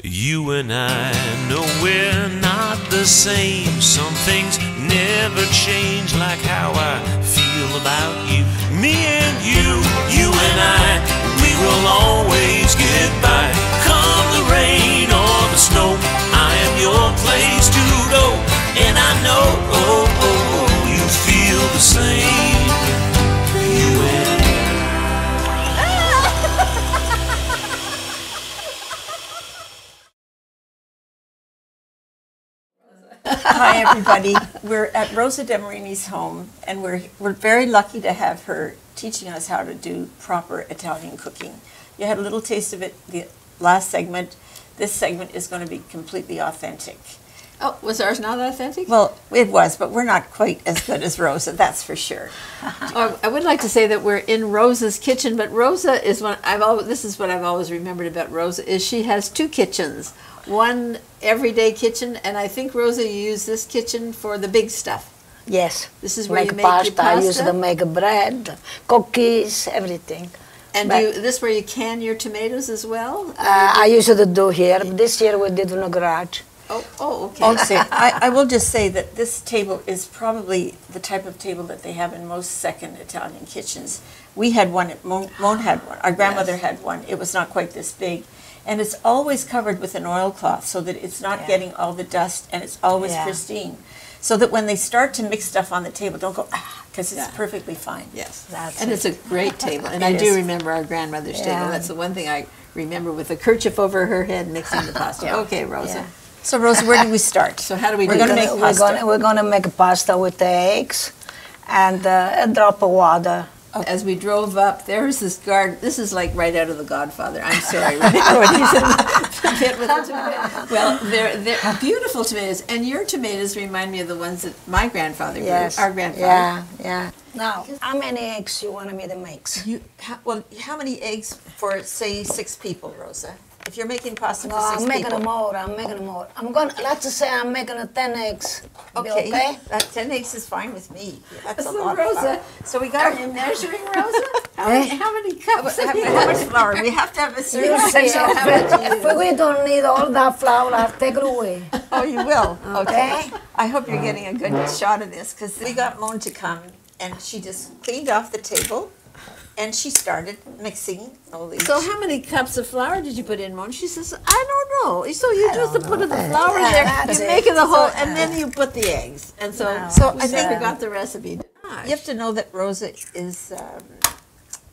You and I know we're not the same. Some things never change, like how I feel about you. Me and you and I, we will always get by. Come the rain or the snow, I am your place to go. And I know, you feel the same. You and I. Hi, everybody. We're at Rosa DeMarini's home, and we're very lucky to have her teaching us how to do proper Italian cooking. You had a little taste of it the last segment. This segment is going to be completely authentic. Oh, was ours not authentic? Well, it was, but we're not quite as good as Rosa, that's for sure. I would like to say that we're in Rosa's kitchen, but Rosa is this is what I've always remembered about Rosa, is she has two kitchens. One everyday kitchen, and I think, Rosa, you use this kitchen for the big stuff. Yes. This is where make you make pasta, your pasta? I use to make bread, cookies, everything. And this where you can your tomatoes as well? I used to do here. This year we did in the garage. Okay. Also, I will just say that this table is probably the type of table that they have in most second Italian kitchens. We had one, Mon had one, our grandmother had one. It was not quite this big. And it's always covered with an oilcloth so that it's not getting all the dust, and it's always pristine. So that when they start to mix stuff on the table, don't go, because it's perfectly fine. Yes, and it's a great table. And I do remember our grandmother's table. That's the one thing I remember, with a kerchief over her head mixing the pasta. Okay, Rosa. So, Rosa, where do we start? So how do we do We're going to make pasta. We're going to make pasta with the eggs and a drop of water. As we drove up, there's this garden. This is like right out of The Godfather. I'm sorry. When he's in the pit with the tomatoes. Well, they're beautiful tomatoes. And your tomatoes remind me of the ones that my grandfather grew, our grandfather. Yeah. Now, how many eggs you want me to make? How many eggs for, say, 6 people, Rosa? If you're making pasta for 6 people. I'm making them more. Let's say I'm making 10 eggs. Okay. Okay? 10 eggs is fine with me. That's a So, lot Rosa, of flour. So we got. Are you measuring, Rosa? How many cups? How much flour? We have to have a certain You see, percentage. if we don't need all that flour, I'll take it away. Oh, you will? Okay. I hope you're getting a good shot of this, because we got Mon to come, and she just cleaned off the table, and she started mixing all these. So how many cups of flour did you put in, Mon? She says, I don't know. So you just put the flour there, you make it a whole, and then you put the eggs. And so I think we got the recipe. You have to know that Rosa is,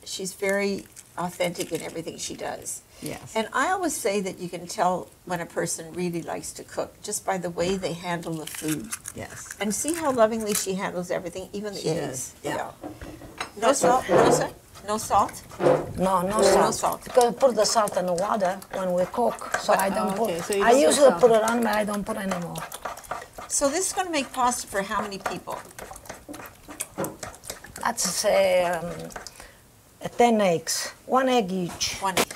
she's very authentic in everything she does. Yes. And I always say that you can tell when a person really likes to cook just by the way they handle the food. Yes. And see how lovingly she handles everything, even the eggs. Yeah. No salt, Rosa? No salt? No salt. No salt. Because put the salt in the water when we cook, so I don't put. So you I don't put usually salt. put it on, but I don't put any more. So this is going to make pasta for how many people? Let's say 10 eggs, 1 egg each. 1 egg.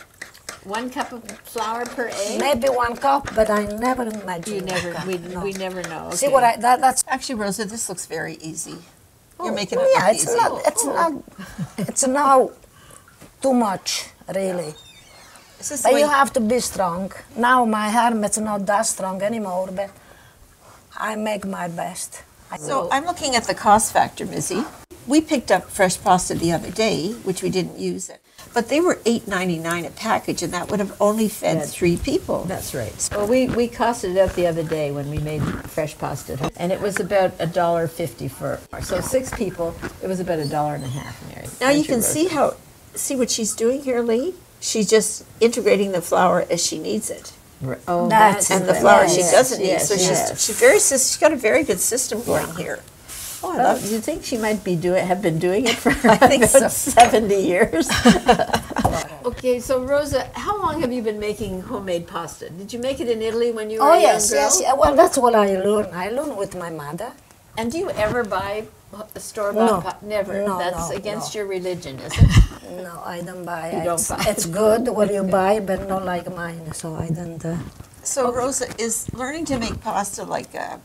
1 cup of flour per egg? Maybe 1 cup, but I never imagine. You never, cup. we never know. Okay. See what that's. Actually, Rosa, this looks very easy. You're making it Yeah, look it's easy. not. It's not too much, really. Is this But way- you have to be strong. Now my arm is not that strong anymore, but I make my best. So I'm looking at the cost factor, Missy. We picked up fresh pasta the other day, which we didn't use it. But they were $8.99 a package, and that would have only fed 3 people. That's right. Well, we costed it out the other day when we made fresh pasta, and it was about $1.50 for. So 6 people, it was about $1.50, Mary. Now you can see what she's doing here, Lee? She's just integrating the flour as she needs it. Oh, That's And the flour she doesn't need. So she's got a very good system going here. Oh, I love it. You think she might be have been doing it for think about so. 70 years? Okay, so Rosa, how long have you been making homemade pasta? Did you make it in Italy when you were Oh a young yes, girl? yes. Well, that's what I learned. I learned with my mother. And do you ever buy a store-bought No. Never. No, That's no, against no. your religion, is it? No, I don't buy. You don't it's, buy. It's good what you buy, but not like mine. So I don't. So Rosa, is learning to make pasta like a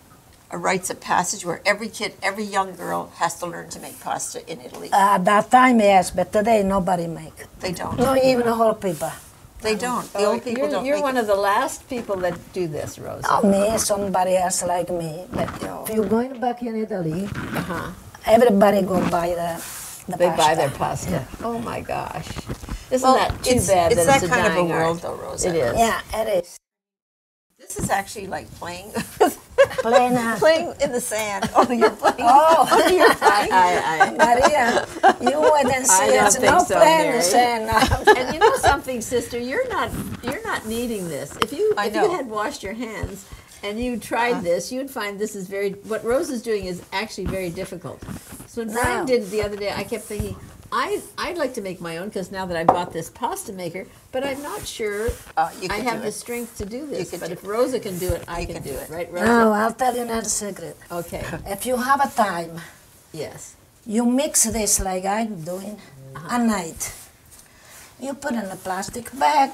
rites of passage where every young girl has to learn to make pasta in Italy? At that time, yes, but today nobody make. They don't. Not even whole people. They don't. The old people don't. You're make one it. of the last people that do this, Rosa. Not me, somebody else like me. But if you're going back in Italy, Uh-huh. everybody go buy the They pasta. buy their pasta. Oh my gosh. Isn't Well, that too it's, bad it's that that it's kind of a dying world, art? though, Rosa. It is. Yeah, it is. This is actually like playing Plain. playing in the sand. Oh, you're playing. Oh, You're playing. Maria, you wouldn't I see don't it's think no so, plan Mary. to say no. And you know something, sister, you're not needing this. If you I if know. you had washed your hands and you tried this, you'd find this is what Rose is doing is actually very difficult. So when Brian No. did it the other day, I kept thinking, I'd like to make my own because now that I bought this pasta maker, but I'm not sure You I could have do the it. strength to do this. could But do if Rosa can do it, I can do it, right, Rosa? No, I'll tell you another secret. Okay. If you have a time, Yes. you mix this like I'm doing at night. You put in a plastic bag,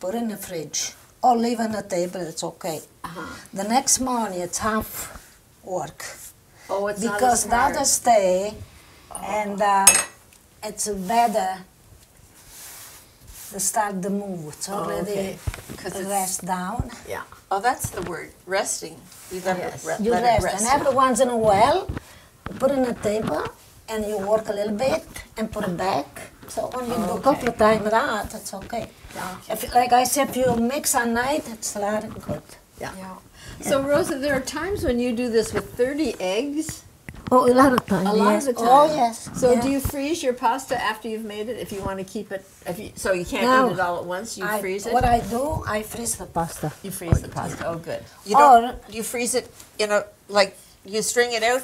put in the fridge, or leave on the table, it's okay. The next morning it's half work. Oh, it's Because not as hard. that'll stay, and it's better to start the move. It's already okay. 'Cause it's- rest down. Yeah. Oh, that's the word. Resting. You let Yes. it You let rest, it rest. and every once in a while, you put in a table, and you work a little bit, and put it back. So when you do a couple of times that, it's okay. If, like I said, if you mix at night, it's a lot good. Yeah. So Rosa, there are times when you do this with 30 eggs. Oh, a lot of time. A lot yes. of the time. Oh, yes. So yeah. do you freeze your pasta after you've made it? If you want to keep it, so you can't No. eat it all at once, you freeze it. What I do, I freeze the pasta. You freeze the pasta. Oh, good. You don't. Or- Do you freeze it in a like you string it out,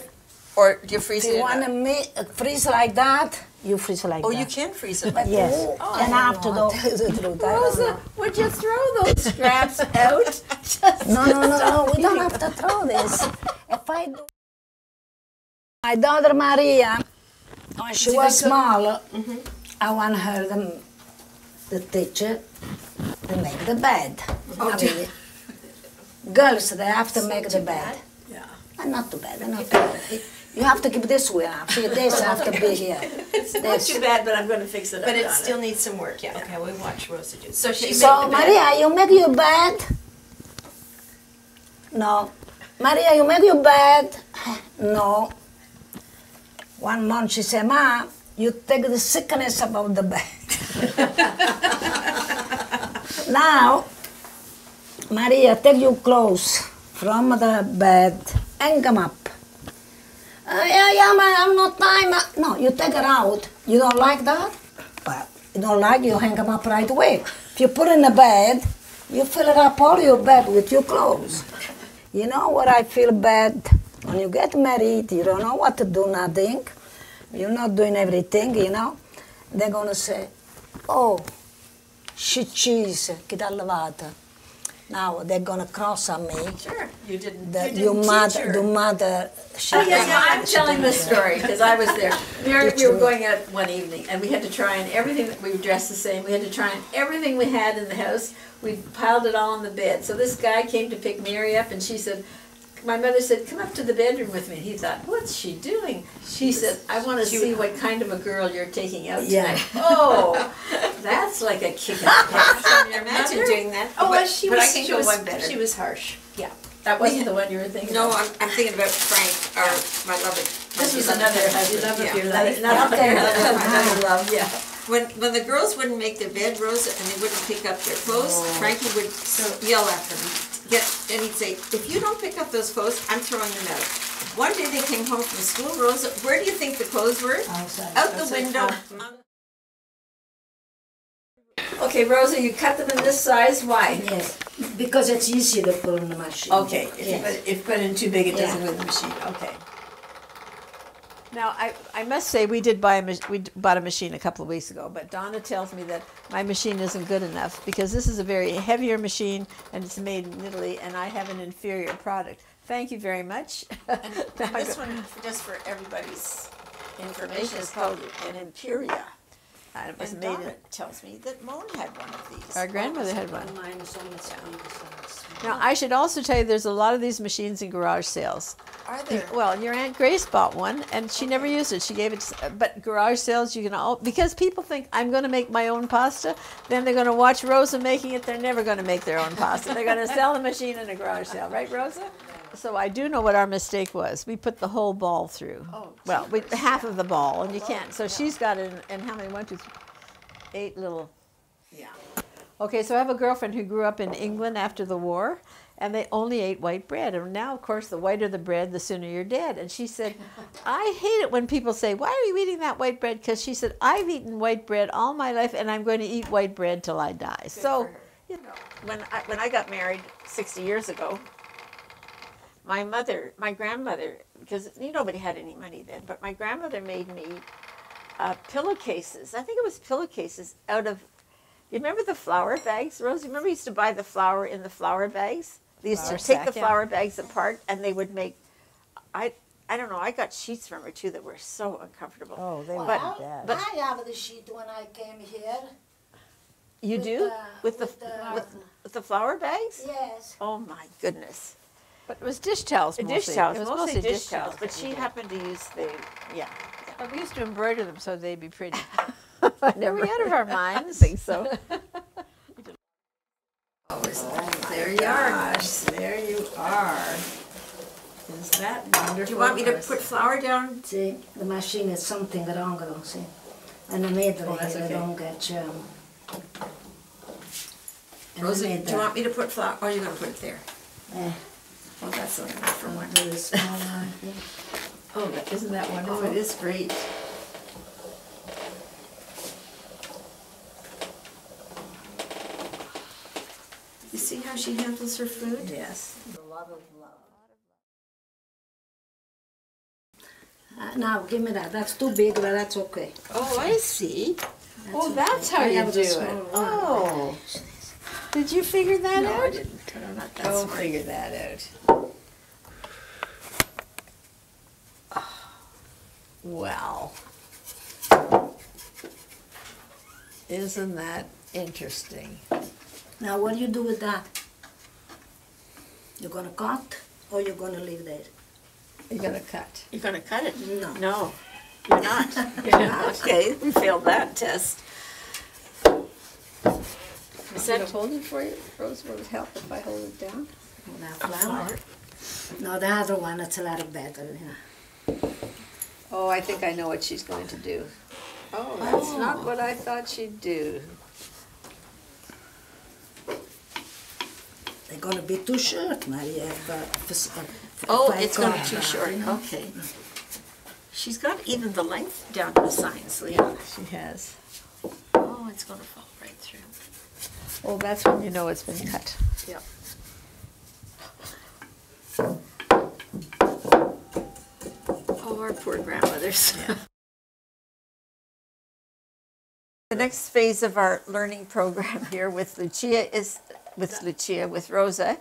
or do you freeze If it? you in want a, to freeze like that, you freeze like oh, that. you can freeze it. Like Yes. that. And after the truth, I don't Rosa, know. would you throw those scraps out? No, we don't have to throw this. If I do. My daughter Maria, when she was small, I want her the teacher to make the bed. I mean, girls, they have to make the bed. Yeah. Not too bad, not too bad. You have to keep this way up. See, this have to be here. It's not too bad, but I'm going to fix it up. But it Donna. still needs some work, yeah. Okay, we'll watch Rosa do. So she So, made the bed. Maria, you make your bed? No. Maria, you make your bed? No. One month she said, Ma, you take the sickness about the bed. Now, Maria, take your clothes from the bed and come up. Yeah, ma, I'm not time. No, you take it out. You don't like that? Well, you don't like, you hang them up right away. If you put in the bed, you fill it up all your bed with your clothes. You know what I feel bad? When you get married, you don't know what to do, nothing. You're not doing everything, you know. They're going to say, oh, she cheese, che t'ha lavata. Now they're going to cross on me. Sure, you didn't. The, you your didn't mother, teach her. the mother, she Oh, yes, I'm telling this story because I was there. Mary, we were going out one evening and we had to try on everything that we were dressed the same. We had to try on everything we had in the house. We piled it all on the bed. So this guy came to pick Mary up and she said, my mother said, come up to the bedroom with me. And he thought, what's she doing? She said, I want to see what kind of a girl you're taking out Yeah. tonight. Oh, that's like a kick in the pants from your Imagine mother. doing that. Oh, but, well, she but was, I can she go was, one better. She was harsh. Yeah. That wasn't the one you were thinking No, of. I'm thinking about Frank, or my lover. This was another love of Yeah. your life. Not Okay. another love, yeah. When the girls wouldn't make their bed, Rosa, and they wouldn't pick up their clothes, Frankie would yell at them. And he'd say, if you don't pick up those clothes, I'm throwing them out. One day they came home from school, Rosa, where do you think the clothes were? Outside. Out the window. Okay, Rosa, you cut them in this size. Why? Yes, because it's easy to put in the machine. Okay, if Yes. you put in too big, it doesn't Yeah. go in the machine. Okay. Now, I must say we did buy we bought a machine a couple of weeks ago, but Donna tells me that my machine isn't good enough because this is a very heavier machine and it's made in Italy, and I have an inferior product. Thank you very much. And this one, just for everybody's information, is called an Imperia. And it was And made Donna in. tells me that Moan had one of these. Our grandmother had one. Mine is on the side. Now, I should also tell you there's a lot of these machines in garage sales. are there? Well, your Aunt Grace bought one, and she never used it. She gave it, but garage sales, you can all, because people think I'm going to make my own pasta, then they're going to watch Rosa making it. They're never going to make their own pasta. They're going to sell the machine in a garage sale, right, Rosa? So I do know what our mistake was. We put the whole ball through. Oh, well, half of the ball, and you can't. So she's got it, and how many? 1, 2, 3, 8 little. Yeah. Okay, so I have a girlfriend who grew up in England after the war, and they only ate white bread. And now, of course, the whiter the bread, the sooner you're dead. And she said, I hate it when people say, why are you eating that white bread? Because she said, I've eaten white bread all my life, and I'm going to eat white bread till I die. So, you know, When I got married 60 years ago, my grandmother, because nobody had any money then, but my grandmother made me pillowcases. I think it was pillowcases out of, you remember the flour bags, Rose? You remember you used to buy the flour in the flour bags? They used to take the flour bags apart, and they would make, I don't know, I got sheets from her too that were so uncomfortable. oh, they were Well, bad. I have the sheet when I came here. You with do? the- With the flour bags? Yes. Oh my goodness. But it was dish towels The mostly. dish towels, It was mostly dish towels, but that she we did. happened to use the, yeah. But we used to embroider them so they'd be pretty. Never we out of our minds? I think so. There you are. There you are. Is that wonderful? Do you want me to Chris? put flour down? See, the machine is something wrong, see. And I made Oh, that's the okay. wrong germ. Rosa, do you want me to put flour? Oh, you're going to put it there. Oh, that's only enough for one. Do the small one. Yeah. Oh, isn't that wonderful? Oh, it is great. You see how she handles her food? Yes. Now, give me that. That's too big, but that's okay. Oh, I see. Oh, that's how I you have do the small it. one. Oh. Did you figure that No, out? I didn't. I'm not that Go smart. figure that out. Well, isn't that interesting? Now, what do you do with that? You're gonna cut, or you're gonna leave there? You're gonna cut. You're going to cut it? No. No, you're not. You're not. Okay, we failed that test. Is that hold it for you? Rose, will it help if I hold it down? Now, flour. No, the other one, it's a lot better. Yeah. Oh, I think I know what she's going to do. Oh, that's not what I thought she'd do. They're gonna be too short, Maria. Oh, it's going to be too short. Okay. She's got even the length down to the sign sleeve. She has. Oh, it's going to fall right through. Oh, that's when you know it's been cut. Yep. Oh, our poor grandmothers. The next phase of our learning program here with Rosa,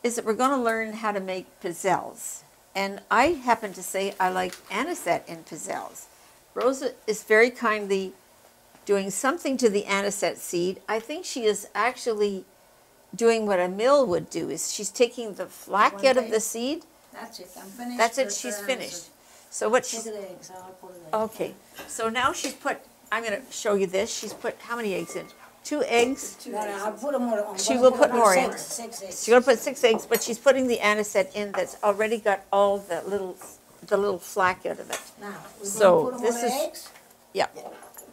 is that we're going to learn how to make pizzelles. And I happen to say I like anisette in pizzelles. Rosa is very kindly doing something to the anisette seed. I think she is actually doing what a mill would do, is she's taking the flack out of the seed. That's it, I'm finished. That's it, with, she's finished. So what Look she's, at the eggs, I'll put it there. okay, so now she's put, I'm going to show you this, she's put how many eggs in? 2 eggs. No, no, I'll put more on. She will put more in. Six eggs. She's going to put 6 eggs, but she's putting the anisette in that's already got all the little flack out of it. Now, we're So, gonna put this them on the is- eggs? Yeah.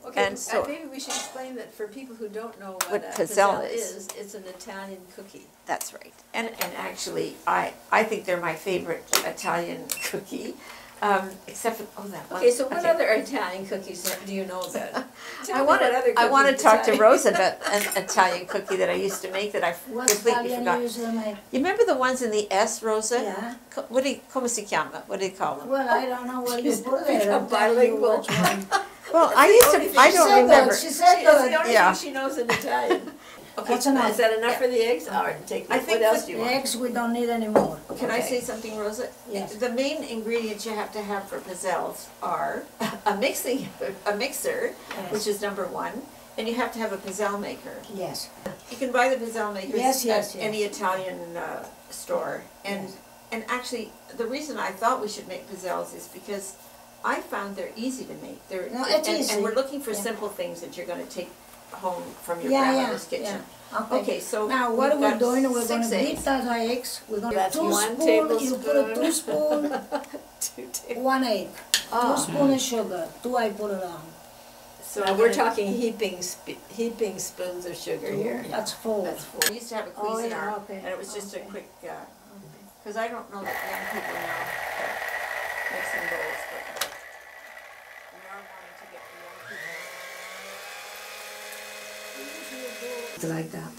Okay, And so- maybe we should explain that for people who don't know What what a pizzelle pizzelle is. is. It's an Italian cookie. That's right. And actually, I think they're my favorite Italian cookie, except for, oh, that one. Okay, so what Okay. other Italian cookies do you know about? I want to talk to Rosa about an Italian cookie that I used to make that I What completely Italian forgot. you usually make? You remember the ones in the S, Rosa? Yeah. Come si chiama? What do you call them? Well, I don't know what you put there. become I'm telling you bilingual. which one. Well, I don't remember. She said That's the good. only Yeah. thing she knows in Italian. Okay, That's enough. is that enough for the eggs? All right, take I what think else that do you The want? eggs we don't need anymore. Can I Okay. say something, Rosa? Yes. The main ingredients you have to have for pizzelles are a mixer, which is number 1, and you have to have a pizzelle maker. Yes. You can buy the pizzelle makers Yes, yes, at yes. any Italian store, and And actually, the reason I thought we should make pizzelles is because I found they're easy to make. They're, No, it's and, easy. and we're looking for Yeah. simple things that you're going to take home from your Yeah, grandmother's yeah, kitchen. yeah. Okay, so now what are we've we got doing? We're 6 going to beat eggs. those eggs. We're going to That's 2 1 spoon. You put a 2 spoon, 2 tablespoons. 1 egg, 2 spoon of sugar. 2 I put it on. So Now we're talking heaping spoons of sugar here. That's 4. That's 4. We used to have a Oh, Cuisinart, yeah, okay. and it was just a quick, because I don't know that young people now make some bowls, but we are wanting to get the young people. Like that.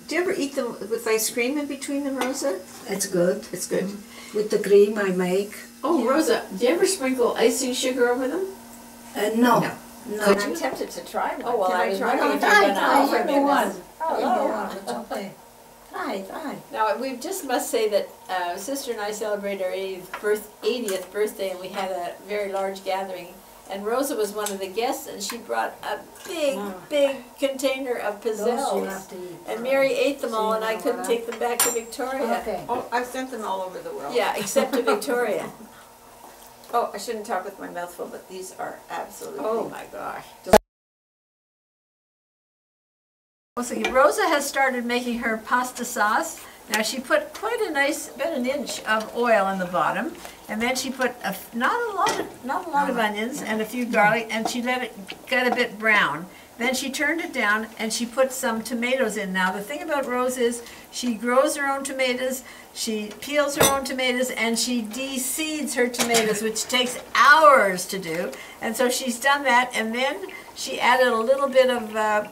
Do you ever eat them with ice cream in between them, Rosa? It's good. It's good. With the cream I make. Oh, Rosa, do you ever sprinkle icing sugar over them? No. No. No. I'm tempted to try one. Oh, well, Can I I was try wondering one? if you're gonna offer me one. this. It's okay. Try. Now, we just must say that Sister and I celebrated our 80th birthday, and we had a very large gathering. And Rosa was one of the guests, and she brought a big container of Those you pizzelles. have to eat. And Mary ate them all, and I couldn't Voilà. take them back to Victoria. Okay. Oh, I've sent them all over the world. Yeah, except to Victoria. Oh, I shouldn't talk with my mouth full, but these are absolutely. Oh my gosh. Rosa has started making her pasta sauce. Now she put quite a nice, about an inch of oil in the bottom, and then she put not a lot of onions and a few garlic, and she let it get a bit brown. Then she turned it down and she put some tomatoes in. Now the thing about Rose is she grows her own tomatoes, she peels her own tomatoes, and she de-seeds her tomatoes, which takes hours to do. And so she's done that, and then she added a little bit of a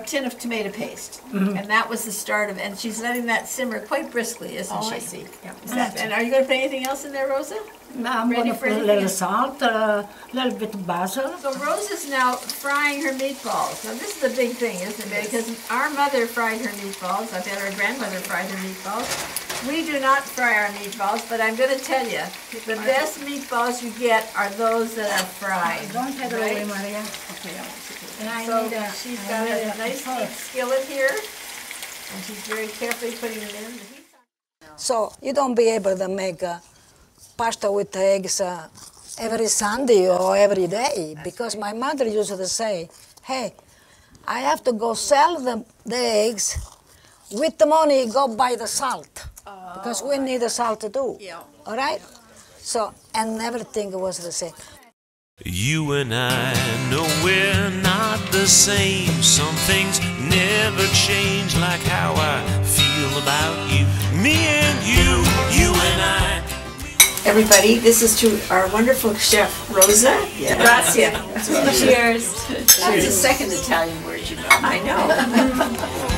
tin of tomato paste, and that was the start of it. And she's letting that simmer quite briskly, isn't she? I see. Yeah. And are you going to put anything else in there, Rosa? I'm Ready going to for put a anything little else? salt, a little bit of basil. So Rose is now frying her meatballs. Now this is a big thing, isn't it? Because our mother fried her meatballs. I bet our grandmother fried her meatballs. We do not fry our meatballs, but I'm going to tell you, the best meatballs you get are those that are fried. Don't take it right? away, Maria. Okay, And I so need a, she's I got need a nice deep skillet here, and she's very carefully putting it in. So you don't be able to make pasta with eggs every Sunday or every day, because my mother used to say, hey, I have to go sell the eggs. With the money, go buy the salt, because we need the salt to do. Yeah. All right? So, and everything was the same. You and I know we're not the same. Some things never change, like how I feel about you. Me and you and I. Everybody, this is to our wonderful chef, Rosa. Grazie. Cheers. That's the second Italian word you know. I know.